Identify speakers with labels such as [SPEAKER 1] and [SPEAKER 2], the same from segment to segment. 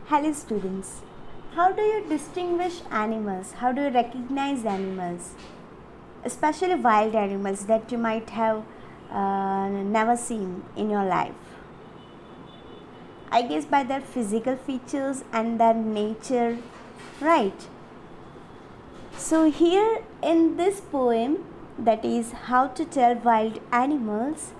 [SPEAKER 1] Hello students. How do you distinguish animals? How do you recognize animals? Especially wild animals that you might have never seen in your life. I guess by their physical features and their nature, right? So here in this poem, that is How to Tell Wild Animals,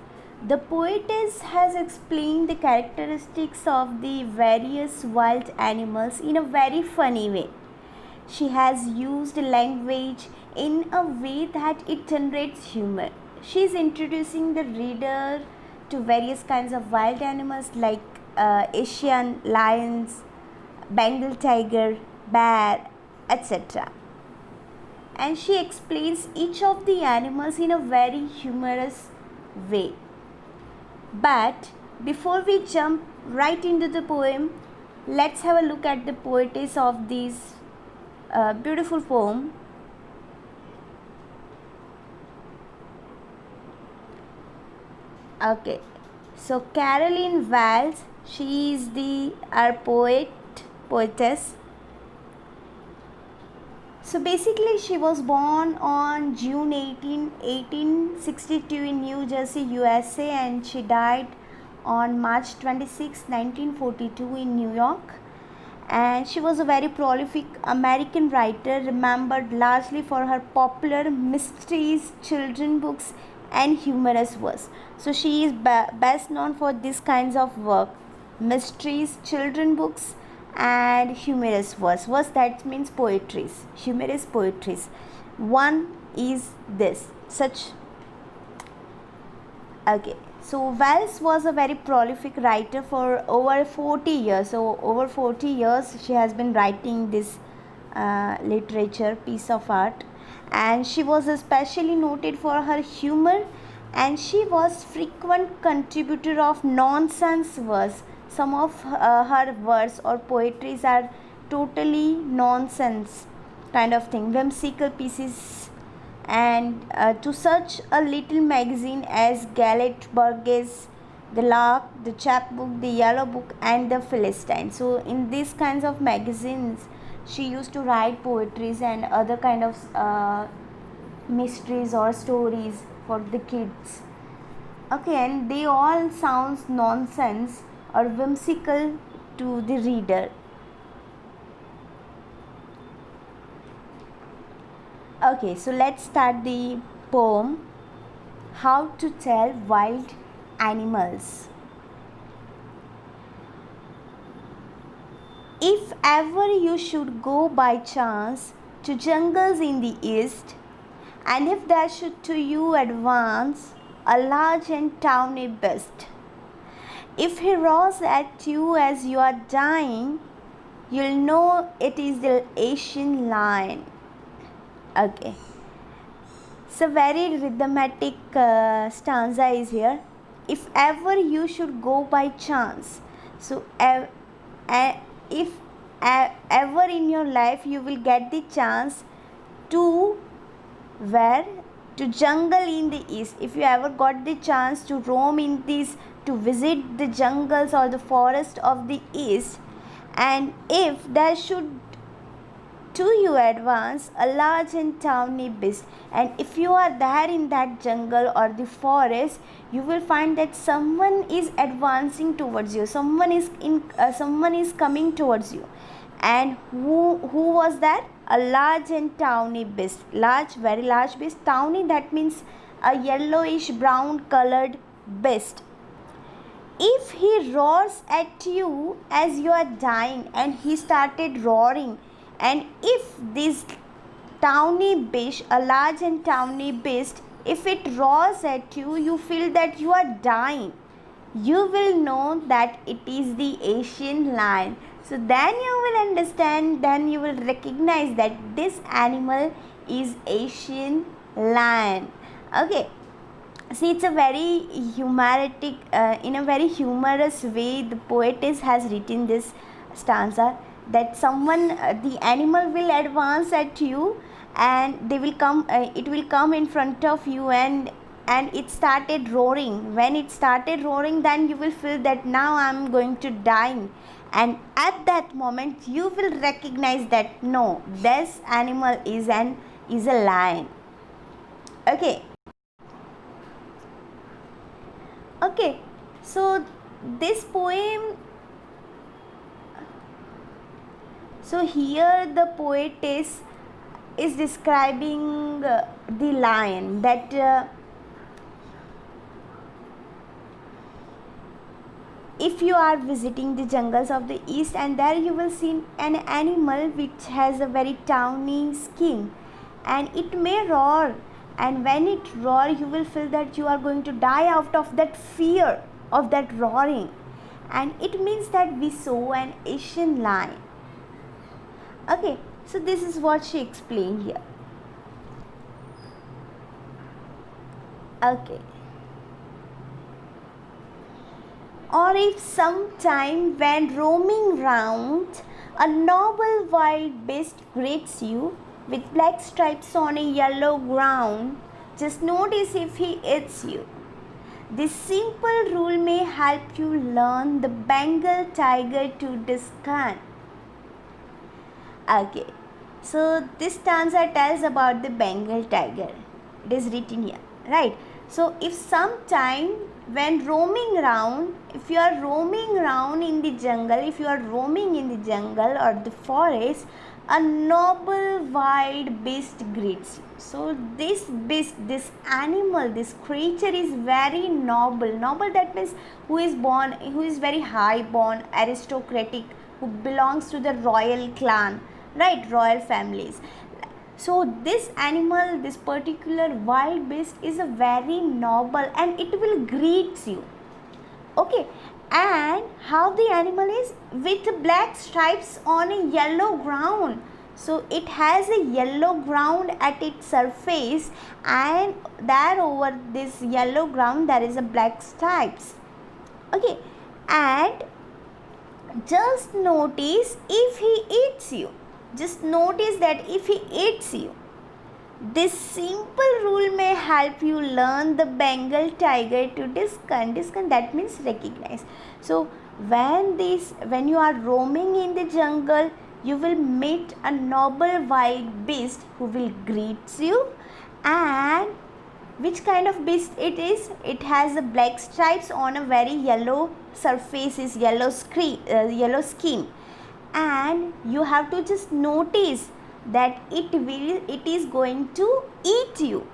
[SPEAKER 1] the poetess has explained the characteristics of the various wild animals in a very funny way. She has used language in a way that it generates humor. She is introducing the reader to various kinds of wild animals like Asian lions, Bengal tiger, bear, etc. And she explains each of the animals in a very humorous way. But before we jump right into the poem, let's have a look at the poetess of this beautiful poem. Okay, so Caroline Wells, she is our poetess. So basically, she was born on June 1862 in New Jersey, USA, and she died on March 26, 1942 in New York. And she was a very prolific American writer, remembered largely for her popular mysteries, children books, and humorous verse. So she is best known for these kinds of work: mysteries, children books, and humorous verse. Verse, that means poetries, humorous poetries. One is this such. Okay, so Wells was a very prolific writer for over 40 years. So over 40 years she has been writing this literature piece of art, and she was especially noted for her humor, and she was frequent contributor of nonsense verse. Some of her verse or poetries are totally nonsense kind of thing, whimsical pieces, and to such a little magazine as Gallet Burgess, the Lark, the Chapbook, the Yellow Book, and the Philistine. So in these kinds of magazines, she used to write poetries and other kind of mysteries or stories for the kids. Okay, and they all sounds nonsense or whimsical to the reader. Okay, so let's start the poem How to Tell Wild Animals. If ever you should go by chance to jungles in the east, and if there should to you advance a large and tawny beast, if he roars at you as you are dying, you'll know it is the Asian lion. Okay, so very rhythmic stanza is here. If ever you should go by chance, so if ever in your life you will get the chance to where to jungle in the east, if you ever got the chance to roam in this, to visit the jungles or the forest of the east, and if there should to you advance a large and tawny beast, and if you are there in that jungle or the forest, you will find that someone is advancing towards you, someone is coming towards you. And who was that? A large and tawny beast. Large, very large beast. Tawny, that means a yellowish brown colored beast. If he roars at you as you are dying, and he started roaring, and if this tawny beast, a large and tawny beast, if it roars at you, you feel that you are dying, you will know that it is the Asian lion. So then you will understand, then you will recognize that this animal is Asian lion. Okay, see, it's a very humoritic, in a very humorous way, the poetess has written this stanza, that someone, the animal will advance at you, and they will come, it will come in front of you, and and it started roaring. When it started roaring, then you will feel that now I'm going to die, and at that moment you will recognize that no, this animal is a lion. Okay. Okay, so this poem, so here the poet is describing the lion, that if you are visiting the jungles of the east, and there you will see an animal which has a very tawny skin, and it may roar, and when it roar you will feel that you are going to die out of that fear of that roaring, and it means that we saw an Asian lion. Okay, so this is what she explained here. Okay. Or if sometime when roaming round, a noble wild beast greets you with black stripes on a yellow ground, just notice if he eats you. This simple rule may help you learn the Bengal tiger to discern. Okay, so this stanza tells about the Bengal tiger. It is written here, right? So if sometime when roaming around, if you are roaming around in the jungle, if you are roaming in the jungle or the forest, a noble wild beast greets you. So this beast, this animal, this creature is very noble. Noble, that means who is very high born, aristocratic, who belongs to the royal clan, right, royal families. So this animal, this particular wild beast is a very noble, and it will greet you. Okay, and how the animal is? With black stripes on a yellow ground. So it has a yellow ground at its surface, and there over this yellow ground there is a black stripes. Okay, and just notice if he eats you. Just notice that if he eats you. This simple rule may help you learn the Bengal tiger to discern. Discern, that means recognize. So when you are roaming in the jungle, you will meet a noble wild beast who will greet you. And which kind of beast it is? It has a black stripes on a very yellow surface, is yellow skin, and you have to just notice that it is going to eat you,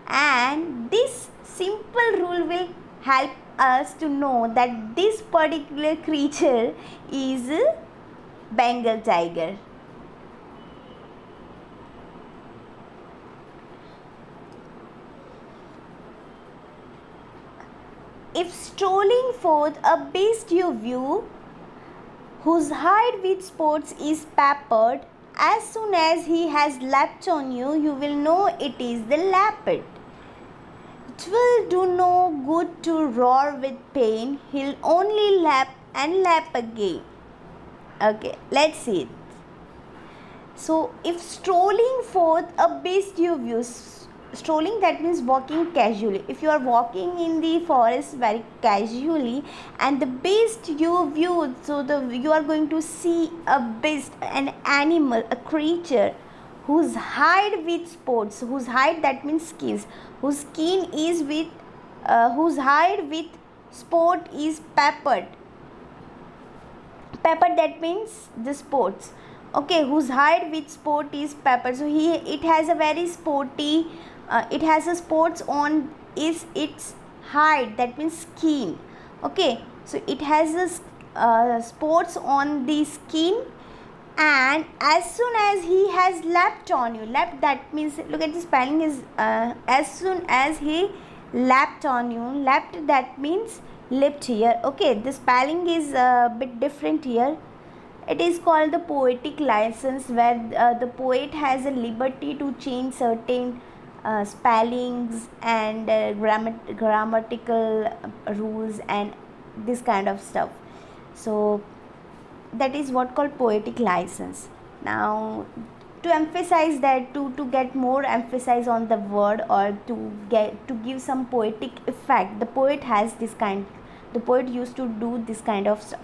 [SPEAKER 1] and this simple rule will help us to know that this particular creature is a Bengal tiger. If strolling forth a beast you view, whose hide with spots is peppered, as soon as he has leapt on you, you will know it is the leopard. 'Twill do no good to roar with pain, he'll only lap and lap again. Okay, let's see it. So, if strolling forth a beast you view, strolling, that means walking casually. If you are walking in the forest very casually, and the beast you view, so you are going to see a beast, an animal, a creature whose hide with spots, whose hide, that means skins, whose skin is with whose hide with spot is peppered. Peppered, that means the spots. Okay, whose hide with spot is peppered. So it has a very sporty, it has a spots on is its hide, that means skin. Okay, so it has a spots on the skin, and as soon as he has leapt on you, leapt, that means, look at the spelling is as soon as he leapt on you, leapt, that means leapt here. Okay, the spelling is a bit different here. It is called the poetic license, where the poet has a liberty to change certain spellings and grammatical rules and this kind of stuff. So that is what called poetic license. Now to emphasize that, to get more emphasis on the word, or to give some poetic effect, the poet used to do this kind of stuff.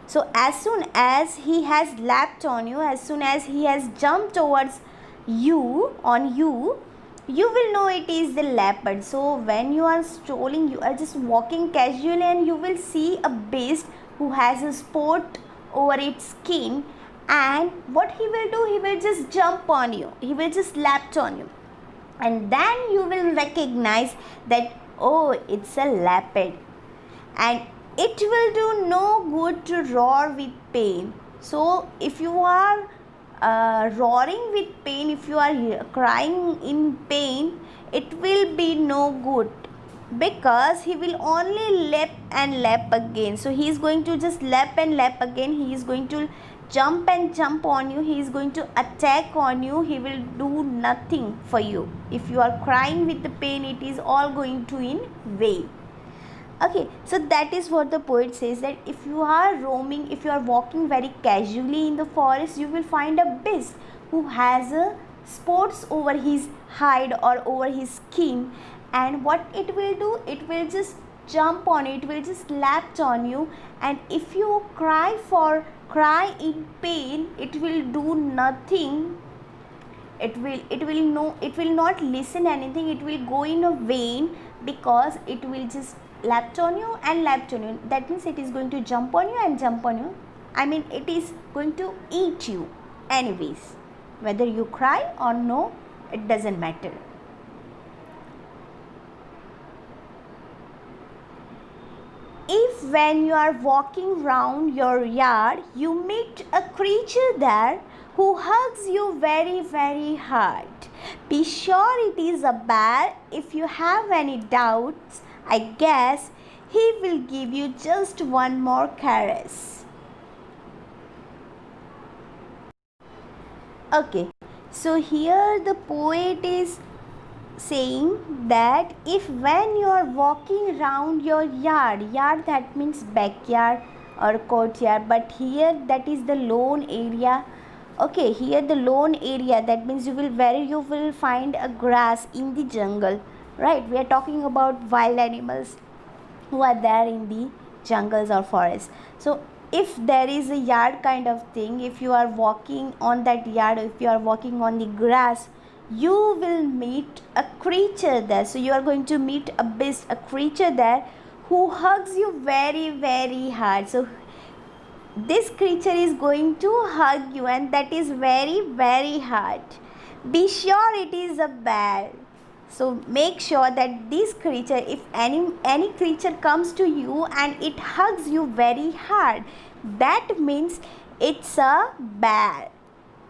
[SPEAKER 1] So as soon as he has lapped on you, as soon as he has jumped towards you, on you, you will know it is the leopard. So when you are strolling, you are just walking casually, and you will see a beast who has a spot over its skin, and what he will do, he will just jump on you, he will just lap on you, and then you will recognize that, oh, it's a leopard. And it will do no good to roar with pain. So if you are roaring with pain, if you are crying in pain, it will be no good, because he will only lap and lap again. So he is going to just lap and lap again, he is going to jump and jump on you, he is going to attack on you, he will do nothing for you. If you are crying with the pain, it is all going to in vain. Okay, so that is what the poet says, that if you are roaming, if you are walking very casually in the forest, you will find a beast who has spots over his hide or over his skin, and what it will do, it will just jump on you, it will just lap on you, and if you cry in pain, it will do nothing, it will not listen anything, it will go in a vain, because it will just lapped on you and lapped on you. That means it is going to jump on you and jump on you. I mean, it is going to eat you anyways. Whether you cry or no, it doesn't matter. If when you are walking round your yard, you meet a creature there who hugs you very, very hard, be sure it is a bear. If you have any doubts, I guess he will give you just one more caress. Okay, so here the poet is saying that if when you are walking around your yard that means backyard or courtyard, but here that is the lone area. Okay, here the lone area, that means you will find a grass in the jungle, right? We are talking about wild animals who are there in the jungles or forests. So if there is a yard kind of thing, if you are walking on that yard, if you are walking on the grass, you will meet a creature there. So you are going to meet a beast, a creature there who hugs you very, very hard. So this creature is going to hug you, and that is very, very hard. Be sure it is a bear. So make sure that this creature, if any creature comes to you and it hugs you very hard, that means it's a bear.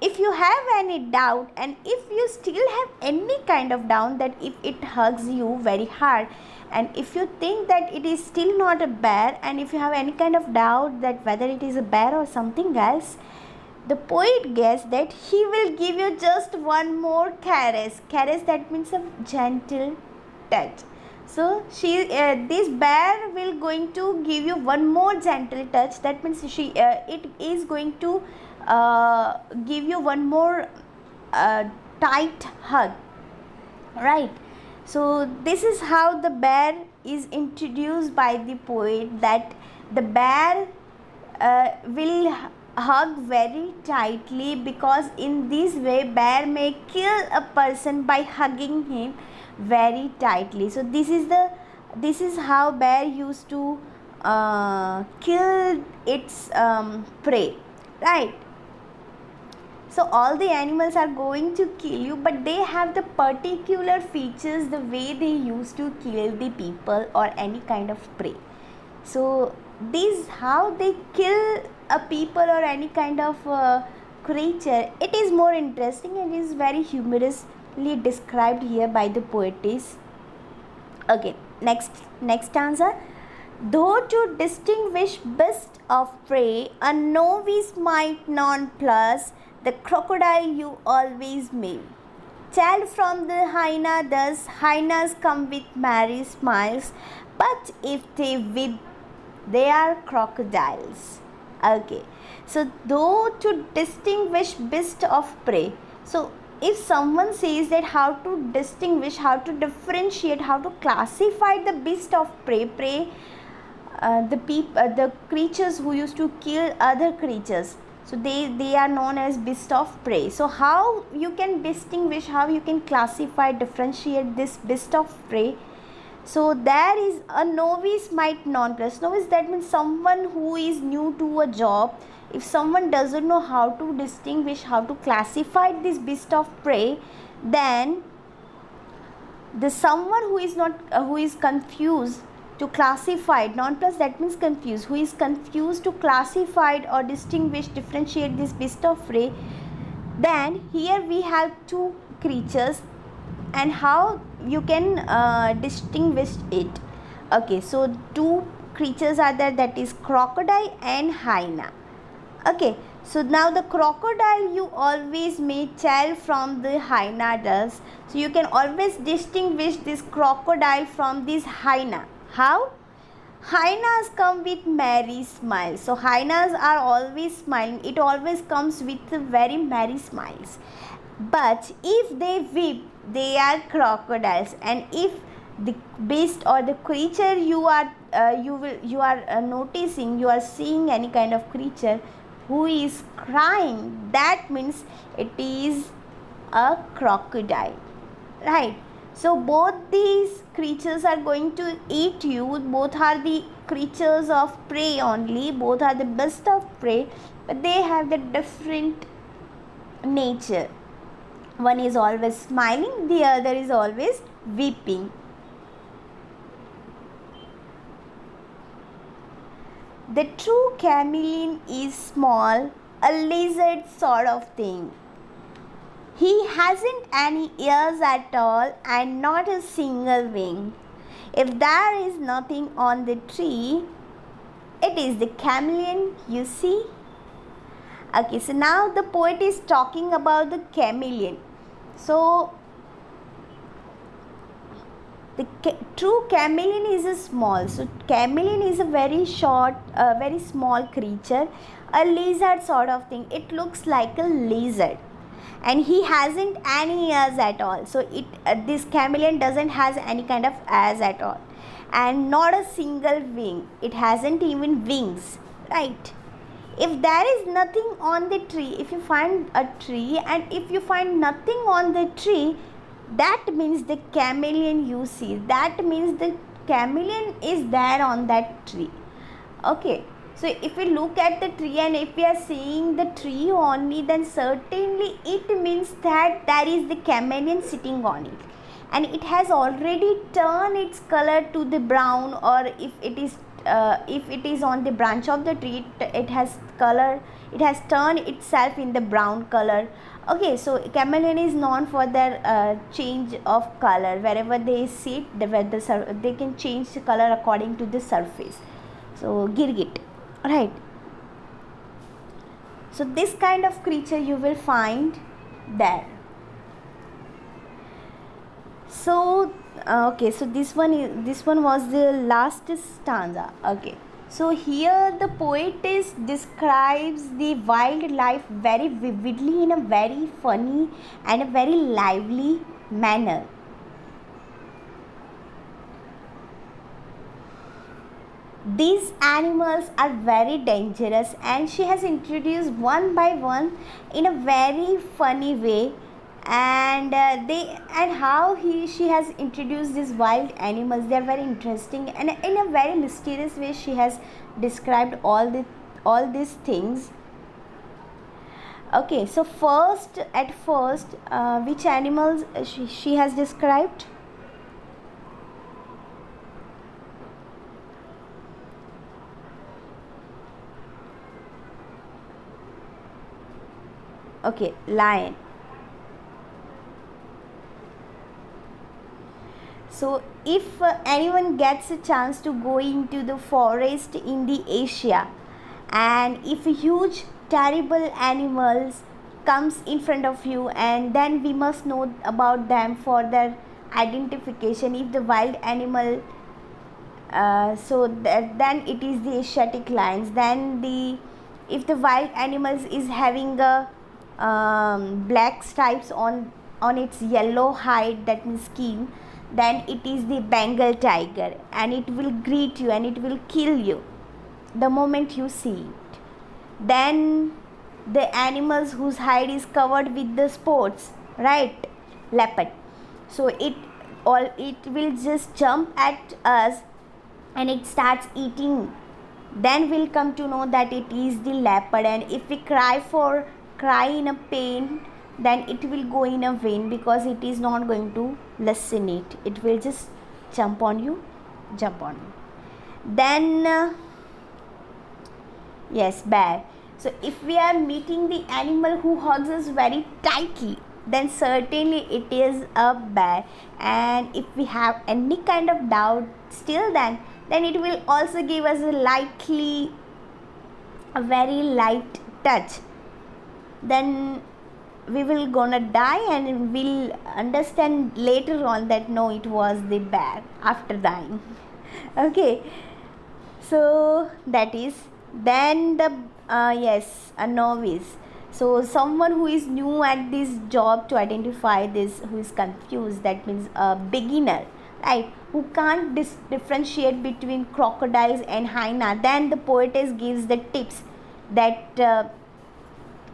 [SPEAKER 1] If you have any doubt, and if you still have any kind of doubt that if it hugs you very hard, and if you think that it is still not a bear, and if you have any kind of doubt that whether it is a bear or something else, the poet guessed that he will give you just one more caress. Caress, that means a gentle touch. So this bear will going to give you one more gentle touch. That means it is going to give you one more tight hug, right? So this is how the bear is introduced by the poet, that the bear will hug very tightly, because in this way bear may kill a person by hugging him very tightly. So this is how bear used to kill its prey, right? So all the animals are going to kill you, but they have the particular features, the way they used to kill the people or any kind of prey. So this how they kill a people or any kind of creature. It is more interesting and is very humorously described here by the poetess. Okay, next stanza. Though to distinguish beast of prey, a novice might nonplus, the crocodile you always may. Child from the hyena thus, hyenas come with merry smiles, but if they with, they are crocodiles. Okay, so though to distinguish beast of prey, So if someone says that how to distinguish, how to differentiate, how to classify the beast of prey, the creatures who used to kill other creatures, so they are known as beast of prey. So how you can distinguish, how you can classify, differentiate this beast of prey? So there is a novice might non plus. Novice, that means someone who is new to a job. If someone doesn't know how to distinguish, how to classify this beast of prey, then the someone who is not who is confused to classify, non plus that means confused, who is confused to classify or distinguish, differentiate this beast of prey, then here we have two creatures and how you can distinguish it. Okay, so two creatures are there, that is crocodile and hyena. Okay, so now the crocodile you always may tell from the hyena does. So you can always distinguish this crocodile from this hyena. How? Hyenas come with merry smiles. So hyenas are always smiling. It always comes with very merry smiles. But if they weep, they are crocodiles. And if the beast or the creature you are noticing, you are seeing any kind of creature who is crying, that means it is a crocodile, right? So both these creatures are going to eat you. Both are the creatures of prey only, both are the beast of prey, but they have the different nature. One is always smiling, the other is always weeping. The true chameleon is small, a lizard sort of thing. He hasn't any ears at all and not a single wing. If there is nothing on the tree, it is the chameleon, you see. Okay, so now the poet is talking about the chameleon. So the true chameleon is a small. So chameleon is a very short, very small creature, a lizard sort of thing. It looks like a lizard, and he hasn't any ears at all. So this chameleon doesn't has any kind of ears at all, and not a single wing. It hasn't even wings, right? If there is nothing on the tree, if you find a tree and if you find nothing on the tree, that means the chameleon you see, that means the chameleon is there on that tree. Okay, so if we look at the tree and if we are seeing the tree only, then certainly it means that there is the chameleon sitting on it, and it has already turned its color to the brown, or if it is on the branch of the tree, it has turned itself in the brown color. Okay, so chameleon is known for their change of color. Wherever they sit, they can change the color according to the surface. So girgit, right? So this kind of creature you will find there. So okay, so this one was the last stanza. Okay, so here the poetess describes the wildlife very vividly, in a very funny and a very lively manner. These animals are very dangerous, and she has introduced one by one in a very funny way, and she has introduced these wild animals. They are very interesting, and in a very mysterious way she has described all these things. Okay, so at first which animals she has described? Okay, lion. So if anyone gets a chance to go into the forest in the Asia, and if a huge terrible animals comes in front of you, and then we must know about them for their identification. If the wild animal then it is the Asiatic lions. Then if the wild animals is having a black stripes on its yellow hide, that means skin, then it is the Bengal tiger, and it will greet you and it will kill you the moment you see it. Then the animals whose hide is covered with the spots, right? Leopard. So it will just jump at us and it starts eating. Then we'll come to know that it is the leopard, and if we cry in a pain, then it will go in a vein, because it is not going to listen it will just jump on you. Then yes, bear. So if we are meeting the animal who hugs us very tightly, then certainly it is a bear. And if we have any kind of doubt still, then it will also give us a very light touch. Then we will gonna die, and we'll understand later on that no, it was the bear after dying. Okay, so that is. Then the yes, a novice. So someone who is new at this job, to identify this, who is confused, that means a beginner, right, who can't differentiate between crocodiles and hyena. Then the poetess gives the tips that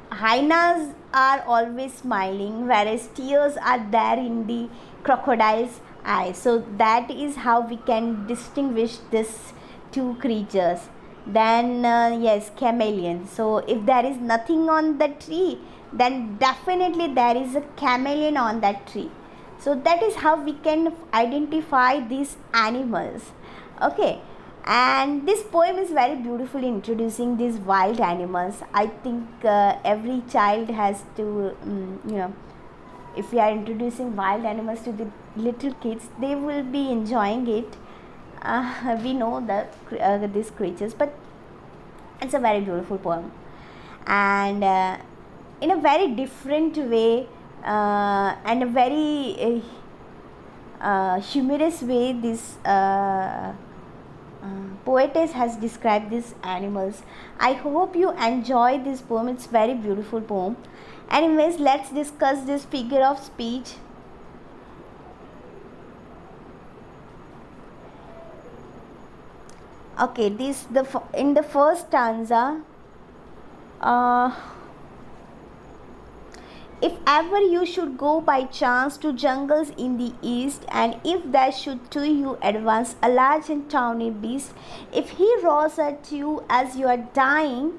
[SPEAKER 1] hyenas are always smiling, whereas tears are there in the crocodile's eyes. So that is how we can distinguish these two creatures. Then yes, chameleon. So if there is nothing on the tree, then definitely there is a chameleon on that tree. So that is how we can identify these animals. Okay, and this poem is very beautifully introducing these wild animals. I think every child has to if we are introducing wild animals to the little kids, they will be enjoying it. We know these creatures, but it's a very beautiful poem, and in a very different way, and a very humorous way, this poetess has described these animals. I hope you enjoy this poem. It's very beautiful poem. Anyways, let's discuss this figure of speech. Okay, in the first stanza, if ever you should go by chance to jungles in the east, and if there should to you advance a large and tawny beast, if he roars at you as you are dying,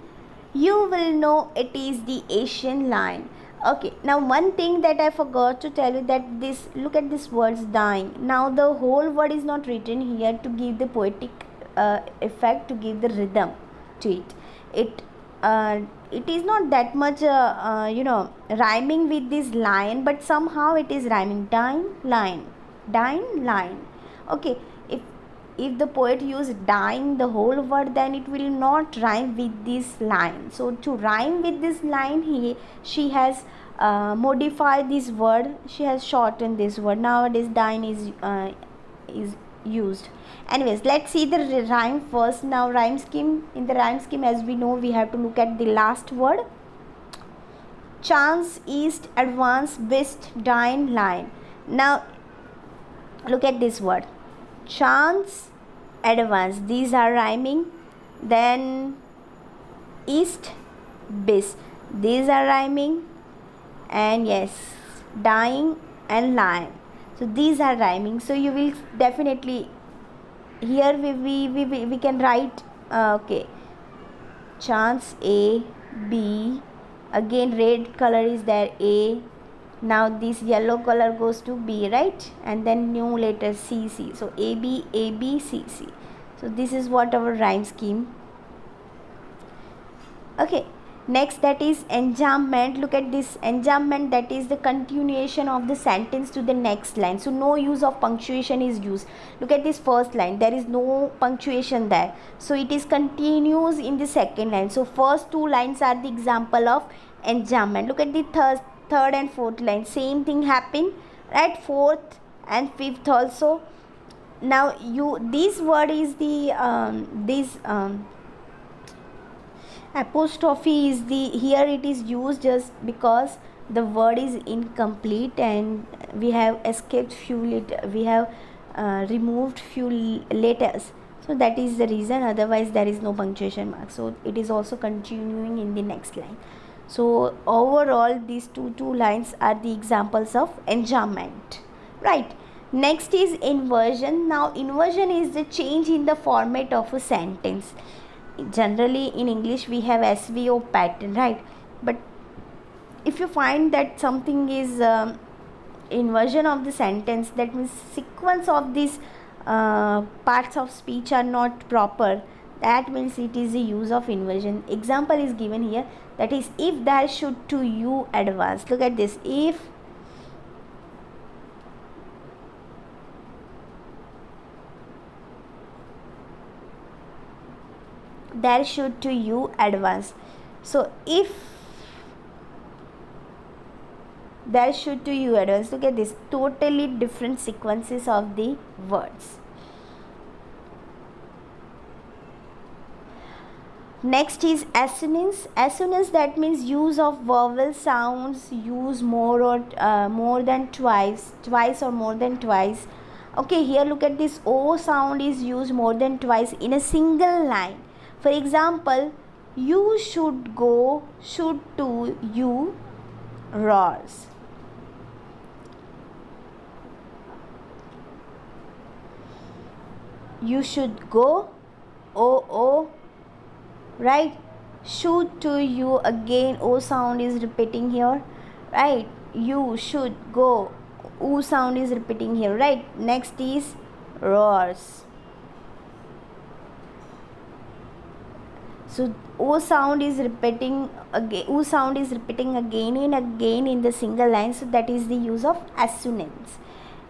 [SPEAKER 1] you will know it is the Asian lion. Okay, now one thing that I forgot to tell you, that look at this words dying. Now the whole word is not written here to give the poetic effect, to give the rhythm to it. It is not that much rhyming with this line, but somehow it is rhyming. Dying line. Okay, if the poet used dying the whole word, then it will not rhyme with this line. So to rhyme with this line, she has modified this word. She has shortened this word. Nowadays dying is used. Anyways, let's see the rhyme first. Now in the rhyme scheme, as we know, we have to look at the last word. Chance, east, advance, beast, dine, line. Now look at this word. Chance, advance, these are rhyming. Then east, beast, these are rhyming. And yes, dying and lion, so these are rhyming. So you will definitely, here we can write okay, chance A, B, again red color is there, A, now this yellow color goes to B, right, and then new letter C, C, so A, B, C, C. So this is what our rhyme scheme. Okay, next, that is enjambment. Look at this enjambment, that is the continuation of the sentence to the next line. So no use of punctuation is used. Look at this first line, there is no punctuation there, so it is continuous in the second line. So first two lines are the example of enjambment. Look at the third and fourth line, same thing happen, right? Fourth and fifth also. Now this word is the Apostrophe is the, here it is used just because the word is incomplete and we have escaped we have removed few letters, so that is the reason. Otherwise there is no punctuation mark, so it is also continuing in the next line. So overall these two lines are the examples of enjambment, right? Next is inversion. Now inversion is the change in the format of a sentence. Generally in English we have SVO pattern, right? But if you find that something is inversion of the sentence, that means sequence of these parts of speech are not proper, that means it is the use of inversion. Example is given here, that is, if there should to you advance. Look at this, if there should to you advance. So if there should to you advance, look at this, totally different sequences of the words. Next is assonance. Assonance, that means use of vowel sounds, use more than twice or more than twice. Okay, here look at this, O sound is used more than twice in a single line. For example, you should go, should to you roars. You should go, O, right? Should to you, again O sound is repeating here, right? You should go, U sound is repeating here, right? Next is roars. So O sound is repeating again, U sound is repeating again and again in the single line, so that is the use of assonance.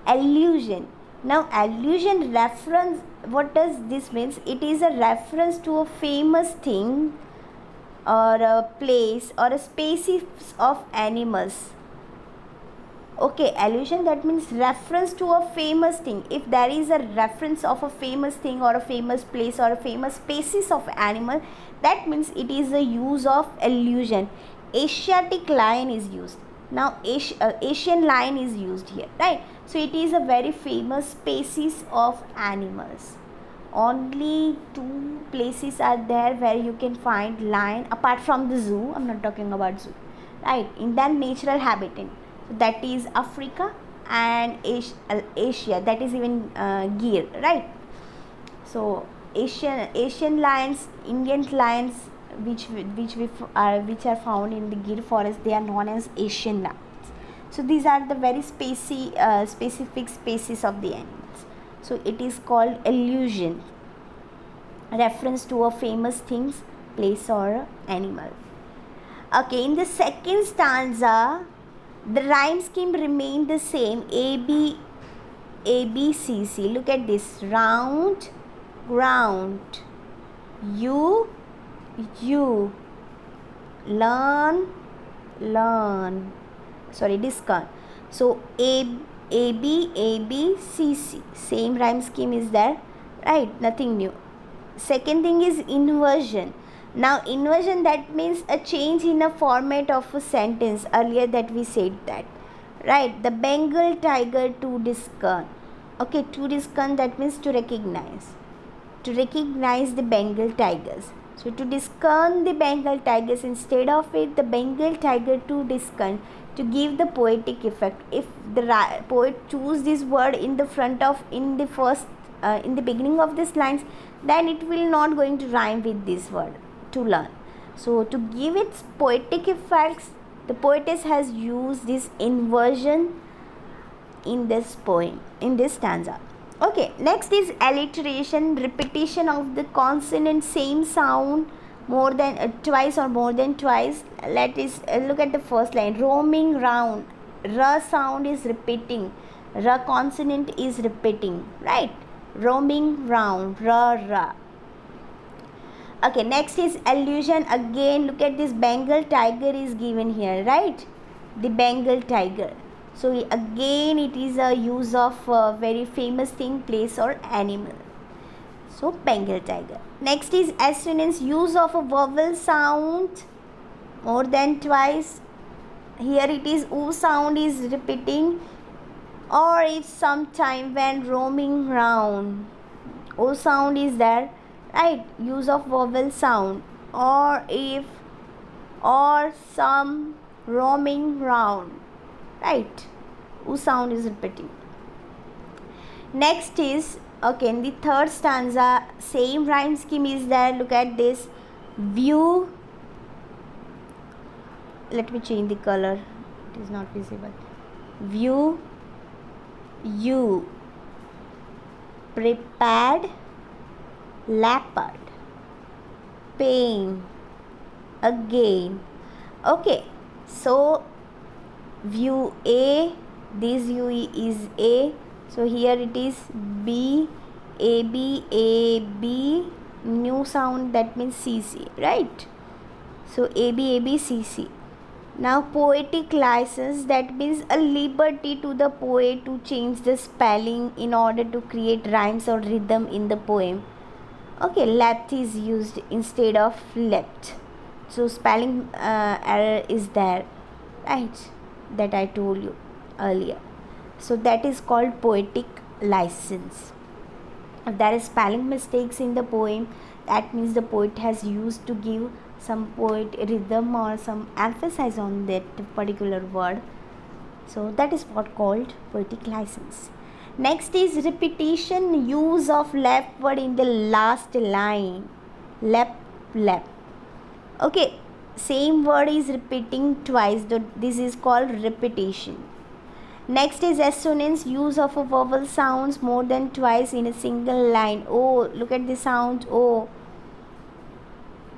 [SPEAKER 1] Allusion. Now allusion, reference, what does this means? It is a reference to a famous thing or a place or a species of animals. Okay, allusion, that means reference to a famous thing. If there is a reference of a famous thing or a famous place or a famous species of animal, that means it is a use of allusion. Asiatic lion is used. Now Asian lion is used here, right? So it is a very famous species of animals. Only 2 places are there where you can find lion apart from the zoo. I'm not talking about zoo, right? In their natural habitat, so that is Africa and Asia, that is even Gir, right? So Asian lions, Indian lions, which are found in the Gir forest, they are known as Asian lions. So these are the very specific species of the animals. So it is called allusion, reference to a famous things, place or animal. Okay, in the second stanza, the rhyme scheme remained the same, A B C C. Look at this, round, ground, you, learn, discount. So A B C C, same rhyme scheme is there, right? Nothing new. Second thing is inversion. Now inversion, that means a change in a format of a sentence. Earlier that we said that, right? The Bengal tiger to discern. Okay, to discern, that means to recognize the Bengal tigers. So to discern the Bengal tigers, instead of it, the Bengal tiger to discern, to give the poetic effect. If the poet choose this word in the beginning of this lines, then it will not going to rhyme with this word, to learn. So to give its poetic effects, the poetess has used this inversion in this poem, in this stanza. Okay, next is alliteration, repetition of the consonant, same sound more than twice or more than twice. Let us look at the first line, roaming round. R sound is repeating, R consonant is repeating, right? Roaming round, R. Okay, next is allusion. Again, look at this, Bengal tiger is given here, right? The Bengal tiger. So again it is a use of very famous thing, place or animal. So Bengal tiger. Next is assonance, use of a vowel sound more than twice. Here it is oo sound is repeating, or if sometime when roaming round, o sound is there, right? Use of vowel sound, or if, or some roaming round, right? O sound is repeating. Next is, okay, in the third stanza, same rhyme scheme is there. Look at this. View, let me change the color, it is not visible. View, you, prepared, leopard, pain, again. Okay, so view A, this U is A, so here it is B, A B, new sound, that means CC, right? So A B, CC. Now poetic license, that means a liberty to the poet to change the spelling in order to create rhymes or rhythm in the poem. Okay, left is used instead of left, so spelling error is there, right? That I told you earlier. So that is called poetic license. If there is spelling mistakes in the poem, that means the poet has used to give some poet rhythm or some emphasis on that particular word. So that is what called poetic license. Next is repetition, use of left word in the last line. Lep, lep. Okay, same word is repeating twice. This is called repetition. Next is assonance, use of a vowel sounds more than twice in a single line. Oh, look at the sound. Oh,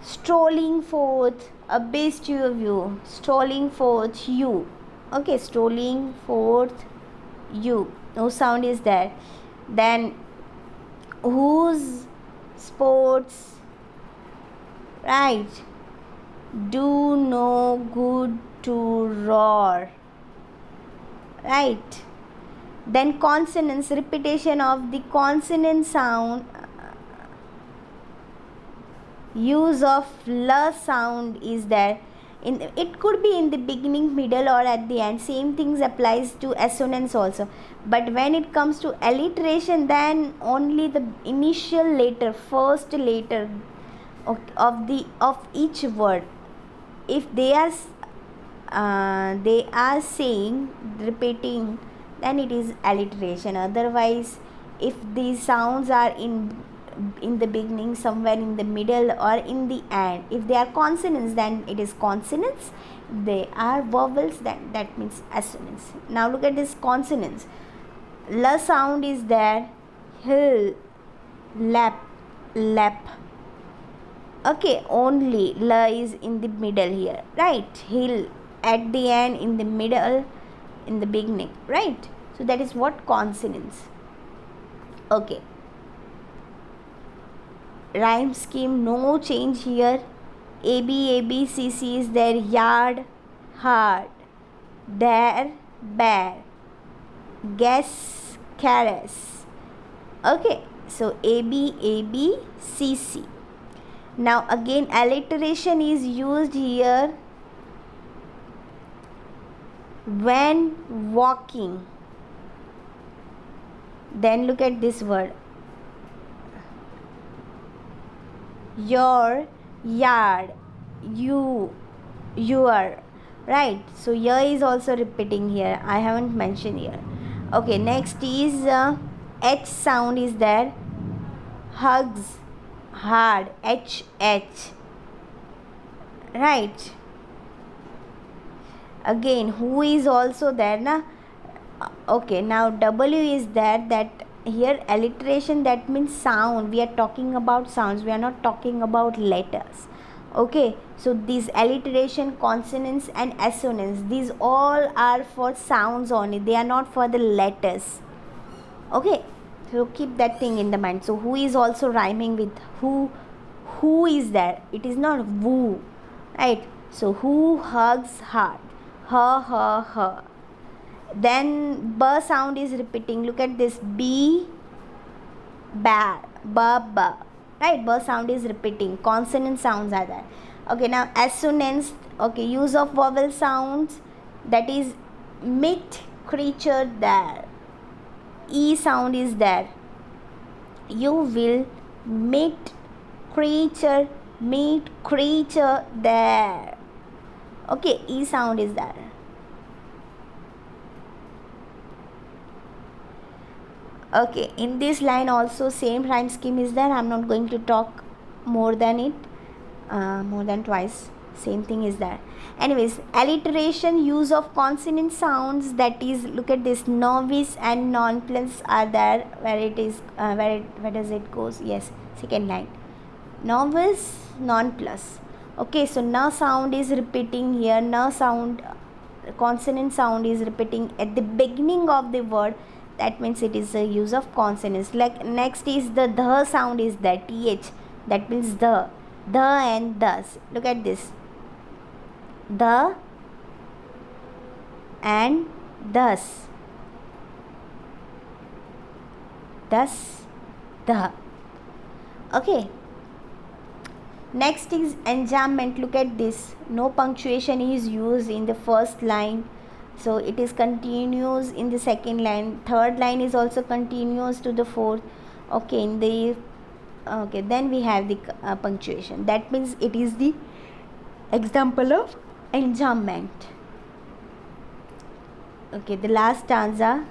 [SPEAKER 1] strolling forth, a best to you. Strolling forth, you. Okay, strolling forth, you. No sound is there. Then whose sports, right? Do no good to roar, right? Then consonants, repetition of the consonant sound, use of la sound is there. It could be in the beginning, middle, or at the end. Same things applies to assonance also. But when it comes to alliteration, then only the initial letter, first letter of each word, if they are saying, repeating, then it is alliteration. Otherwise, if these sounds are in the beginning, somewhere in the middle, or in the end, if they are consonants, then it is consonants. They are vowels, then that means assonance. Now look at this consonants. La sound is there. Hill, lap, lap. Okay, only la is in the middle here, right? Hill at the end, in the middle, in the beginning, right? So that is what consonants. Okay, rhyme scheme, no change here. A B C C is there. Yard, hard, dare, bear, guess, caress. Okay, so A B C C. Now again alliteration is used here when walking. Then look at this word. Your, yard, you, your, right? So your is also repeating here. I haven't mentioned here. Okay, next is H sound is there. Hugs, hard, H, right? Again, who is also there, na? Okay, now W is there. That here alliteration, that means sound. We are talking about sounds, we are not talking about letters. Okay, so these alliteration, consonants and assonance, these all are for sounds only, they are not for the letters. Okay, so keep that thing in the mind. So who is also rhyming with who is there, it is not woo, right? So who hugs hard, her. Then b sound is repeating. Look at this. B, bad, ba. Right, ba sound is repeating. Consonant sounds are there. Okay, now assonance. Okay, use of vowel sounds, that is meet creature there. E sound is there. You will meet creature there. Okay, E sound is there. Okay, in this line also same rhyme scheme is there. I'm not going to talk more than it, more than twice. Same thing is there. Anyways, alliteration, use of consonant sounds, that is, look at this, novice and non-plus are there. Where it is, where does it goes? Yes, second line, novice, non-plus. Okay, so na sound is repeating here. Na sound, consonant sound is repeating at the beginning of the word. That means it is a use of consonants. Like next is the sound is there, th, that means the and thus. Look at this, the and thus, the. Okay, next is enjambment. Look at this, no punctuation is used in the first line, so it is continuous in the second line. Third line is also continuous to the fourth. Okay, in the then we have the punctuation. That means it is the example of enjambment. Okay, the last stanza.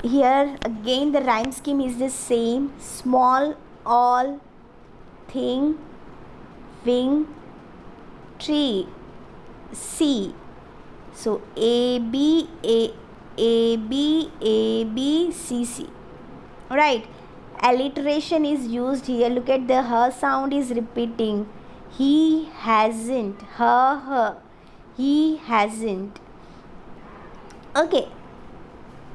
[SPEAKER 1] Here again the rhyme scheme is the same. Small, all, thing, wing, tree, C. So A B C C. Right. Alliteration is used here. Look at the her sound is repeating. He hasn't. Her. He hasn't. Okay.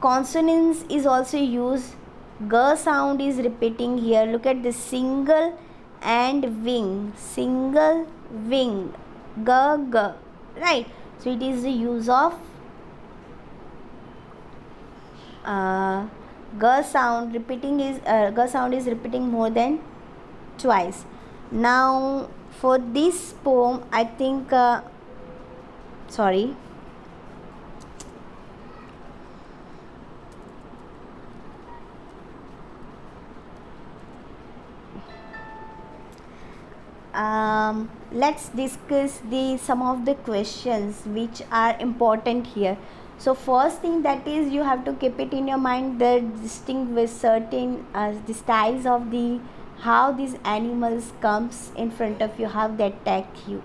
[SPEAKER 1] Consonants is also used. G sound is repeating here. Look at the single and wing. Single, wing. G. Right. So it is the use of G sound. Repeating is G sound is repeating more than twice. Now for this poem, I think sorry. Let's discuss some of the questions which are important here. So first thing, that is, you have to keep it in your mind, the distinguish certain the styles of the how these animals comes in front of you, how they attack you.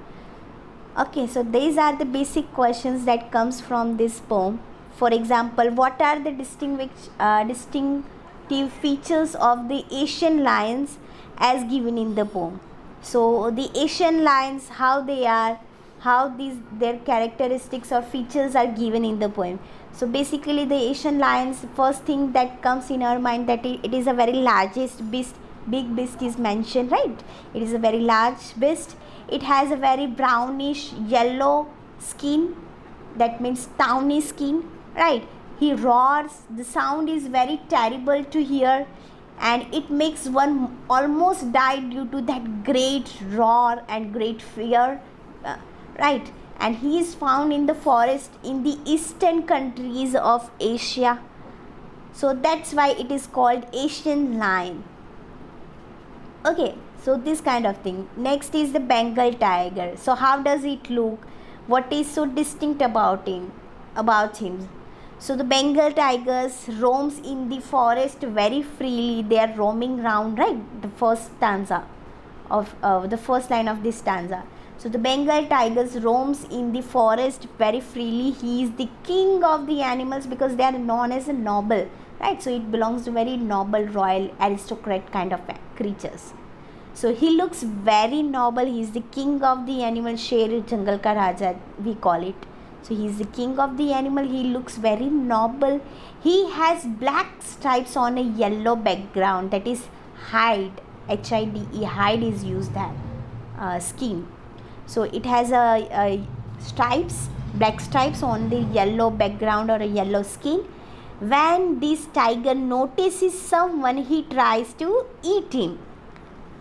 [SPEAKER 1] Okay, so these are the basic questions that comes from this poem. For example, what are the distinctive features of the Asian lions as given in the poem? So the Asian lions, how they are, how their characteristics or features are given in the poem. So basically the Asian lions, first thing that comes in our mind, that it is a very largest beast. Big beast is mentioned, right? It is a very large beast. It has a very brownish yellow skin, that means tawny skin, right? He roars, the sound is very terrible to hear, and it makes one almost die due to that great roar and great fear, right? And he is found in the forest in the eastern countries of Asia, so that's why it is called Asian lion. Okay, so this kind of thing. Next is the Bengal tiger. So how does it look? What is so distinct about him? So the Bengal tigers roams in the forest very freely. They are roaming around, right? The first stanza of the first line of this stanza. So the Bengal tigers roams in the forest very freely. He is the king of the animals because they are known as a noble, right? So it belongs to very noble, royal, aristocrat kind of creatures. So he looks very noble. He is the king of the animal. Sher Jungle Ka Raja, we call it. So he is the king of the animal. He looks very noble. He has black stripes on a yellow background. That is hide. Hide. Hide is used there. Skin. So it has a stripes, black stripes on the yellow background or a yellow skin. When this tiger notices someone, he tries to eat him.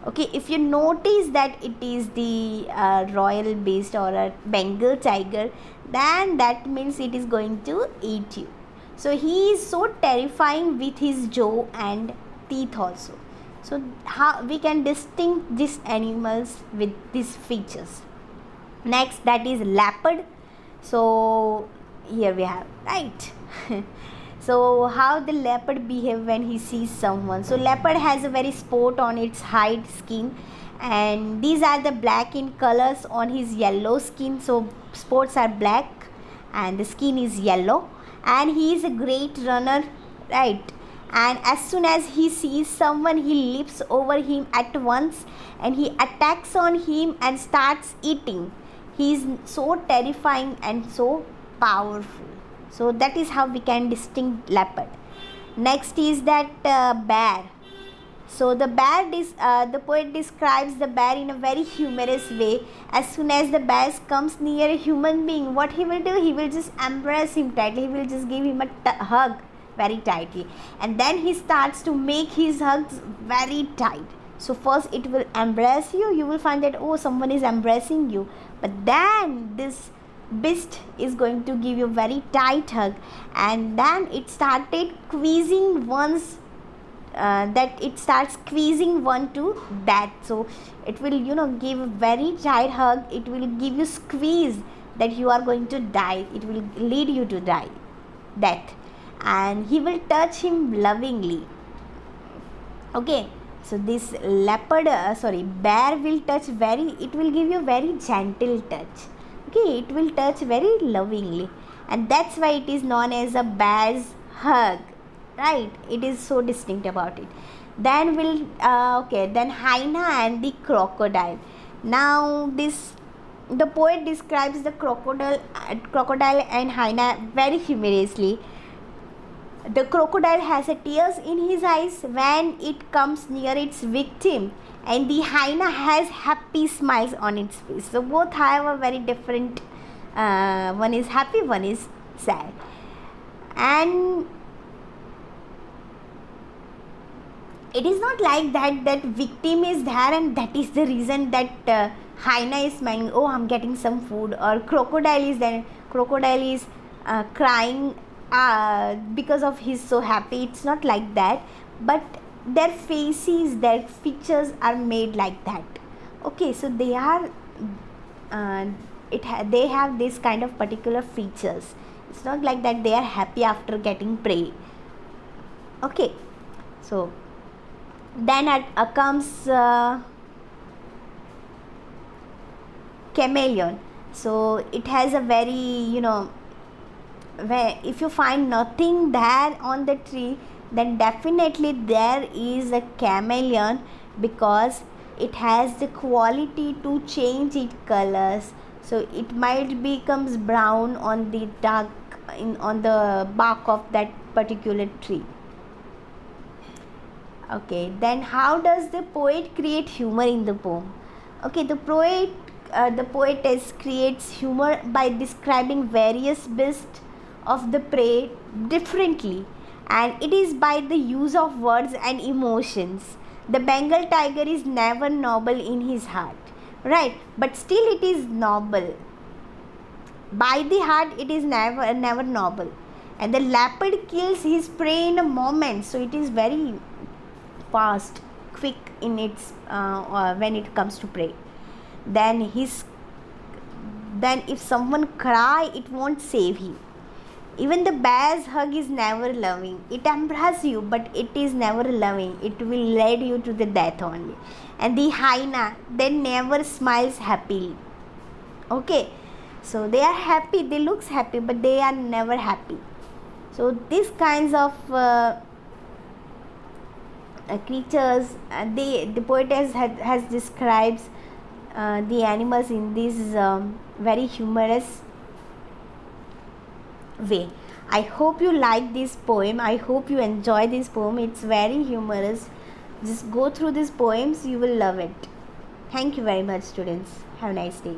[SPEAKER 1] Okay, if you notice that it is the royal beast or a Bengal tiger, then that means it is going to eat you. So he is so terrifying with his jaw and teeth also. So how we can distinguish these animals with these features. Next, that is leopard. So here we have, right? So how the leopard behave when he sees someone? So leopard has a very spot on its hide skin, and these are the black in colors on his yellow skin. So spots are black and the skin is yellow, and he is a great runner, right? And as soon as he sees someone, he leaps over him at once and he attacks on him and starts eating. He is so terrifying and so powerful. So that is how we can distinguish leopard. Next is that bear. So the the poet describes the bear in a very humorous way. As soon as the bear comes near a human being, what he will do? He will just embrace him tightly. He will just give him a hug very tightly, and then he starts to make his hugs very tight. So first it will embrace you. You will find that, oh, someone is embracing you, but then this beast is going to give you very tight hug, and then it started squeezing one's that it starts squeezing one to death. So it will give a very tight hug. It will give you squeeze that you are going to die. It will lead you to death, and he will touch him lovingly. Okay, so this bear will touch it will give you very gentle touch. Okay, it will touch very lovingly, and that's why it is known as a bear's hug, right? It is so distinct about it. Then then hyena and the crocodile. Now the poet describes the crocodile and hyena very humorously. The crocodile has a tears in his eyes when it comes near its victim, and the hyena has happy smiles on its face. So both have a very different, one is happy, one is sad. And it is not like that victim is there and that is the reason that hyena is smiling, oh, I'm getting some food, or crocodile is there, crocodile is crying because of he's so happy. It's not like that, but their faces, their features are made like that. Okay, so they are they have this kind of particular features. It's not like that they are happy after getting prey. Okay, so then comes chameleon. So it has a very where if you find nothing there on the tree, then definitely there is a chameleon, because it has the quality to change its colors. So it might becomes brown on the dark on the bark of that particular tree. Okay, then how does the poet create humor in the poem? Okay, the poetess creates humor by describing various beasts of the prey differently, and it is by the use of words and emotions. The Bengal tiger is never noble in his heart, right? But still it is noble. By the heart it is never noble. And the leopard kills his prey in a moment, so it is very fast, quick in its when it comes to prey. Then if someone cry, it won't save him. Even the bear's hug is never loving. It embraces you, but it is never loving. It will lead you to the death only. And the hyena, they never smiles happily. Okay, so they are happy. They looks happy, but they are never happy. So these kinds of creatures, the poetess has describes the animals in this very humorous way. I hope you like this poem. I hope you enjoy this poem. It's very humorous. Just go through these poems, you will love it. Thank you very much, students. Have a nice day.